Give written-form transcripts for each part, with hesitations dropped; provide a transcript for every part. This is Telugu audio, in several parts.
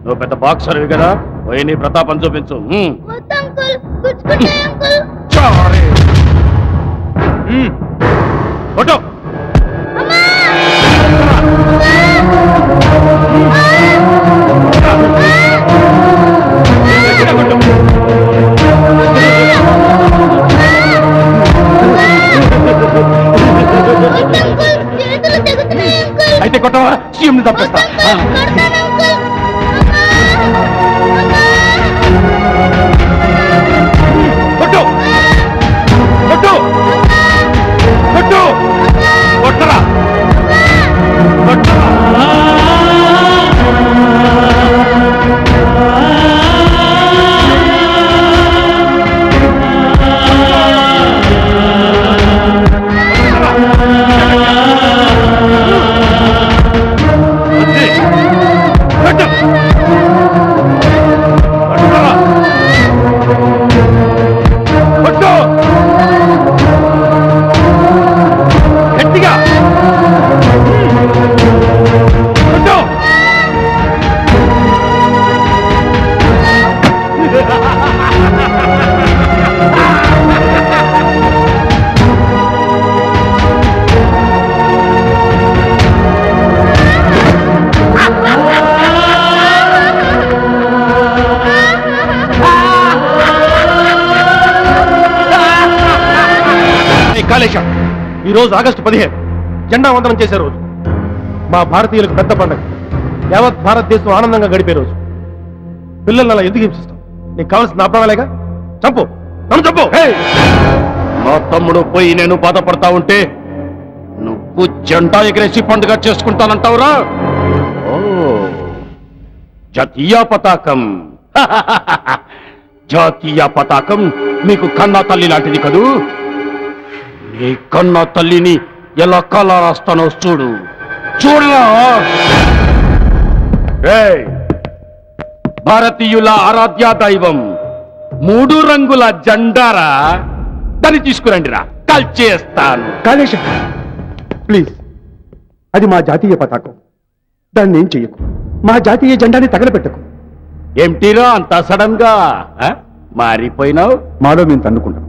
నువ్వు పెద్ద బాక్సర్వి కదా పోయి నీ ప్రతాపం చూపించు. కొట్టు. అయితే కొట్టవా సీఎంని తప్పేస్తా. కొట్టు కొట్టు కొట్టు కొట్టరా కొట్టరా. ఈ రోజు ఆగస్టు 15 జెండా వందనం చేసే రోజు. మా భారతీయులకు పెద్ద పండుగ. యావత్ భారతదేశం ఆనందంగా గడిపే రోజు. పిల్లల్ని అలా ఎందుకు హింసిస్తాం? నీకు కావాల్సిన అర్థమేగా? చంపు, నన్ను చంపు. మా తమ్ముడు పోయి నేను బాధపడతా ఉంటే నువ్వు జెండా ఎగరేసి పండుగ చేసుకుంటానంటావురా? ఓ జాతీయ పతాకం. జాతీయ పతాకం మీకు కన్నా తల్లి లాంటిది కదూ. నీ కన్నా తల్లిని ఎలా కళ రాస్తానో చూడు. చూడరా భారతీయుల ఆరాధ్య దైవం 3 రంగుల జెండారా. దాన్ని తీసుకురండిరా, కాల్చేస్తాను. కాళేశ ప్లీజ్, అది మా జాతీయ పతాకం. దాన్ని ఏం చెయ్యకు. మా జాతీయ జెండాని తగలబెట్టకు. ఏమిటిరా అంత సడన్ గా మారిపోయినావు? మాలో మేము తన్నుకుంటాం,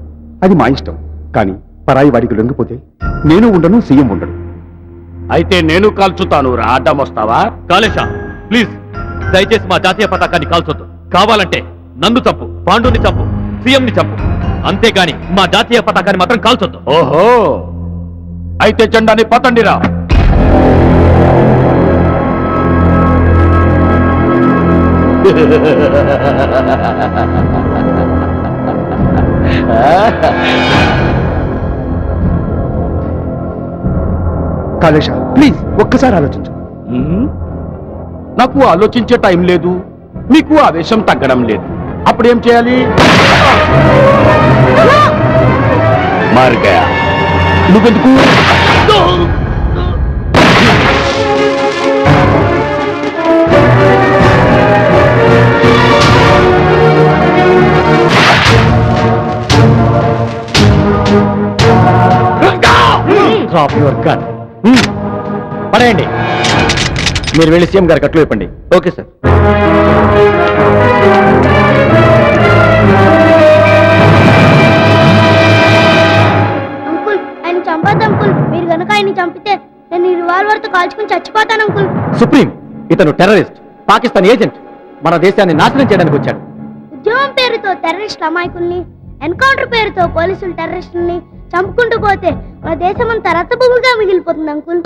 అది మా ఇష్టం. కానీ పరాయి వాడికి లొంగిపోతే నేను ఉండను, సీఎం ఉండడు. అయితే నేను కాల్చుతాను రా, అడ్డం వస్తావా? కాళేశ ప్లీజ్, దయచేసి మా జాతీయ పతాకాన్ని కాల్చొద్దు. కావాలంటే నన్ను చంపు, పాండుని చంపు, సీఎంని చంపు, అంతేగాని మా జాతీయ పతాకాన్ని మాత్రం కాల్చొద్దు. ఓహో, అయితే జెండాని పతండిరా. కాళేశ ప్లీజ్ ఒక్కసారి ఆలోచించు. నాకు ఆలోచించే టైం లేదు, మీకు ఆవేశం తగ్గడం లేదు. అప్పుడేం చేయాలి? మార్గయా నువ్వెందుకు? Drop your gun. పడేయండి. మీరు వెళ్ళి సీఎం గారు కట్లు ఇవ్వండి. Okay sir. అంకుల్ ఆయన చంపద్దు అంకుల్. మీరు కనుక ఆయన చంపితే నేను ఈ రివాల్వర్ తో కాల్చుకుని చచ్చిపోతాను అంకుల్. సుప్రీం, ఇతను టెర్రరిస్ట్, పాకిస్తాన్ ఏజెంట్, మన దేశాన్ని నాశనం చేయడానికి వచ్చాడు. ఉద్యమం పేరుతో టెర్రరిస్ట్ అమాయకుల్ని, ఎన్కౌంటర్ పేరుతో పోలీసులు టెర్రరిస్టుల్ని చంపుకుంటూ పోతే మన దేశం అంతా రచ్చబుగులుగా మిగిలిపోతుంది అంకుల్.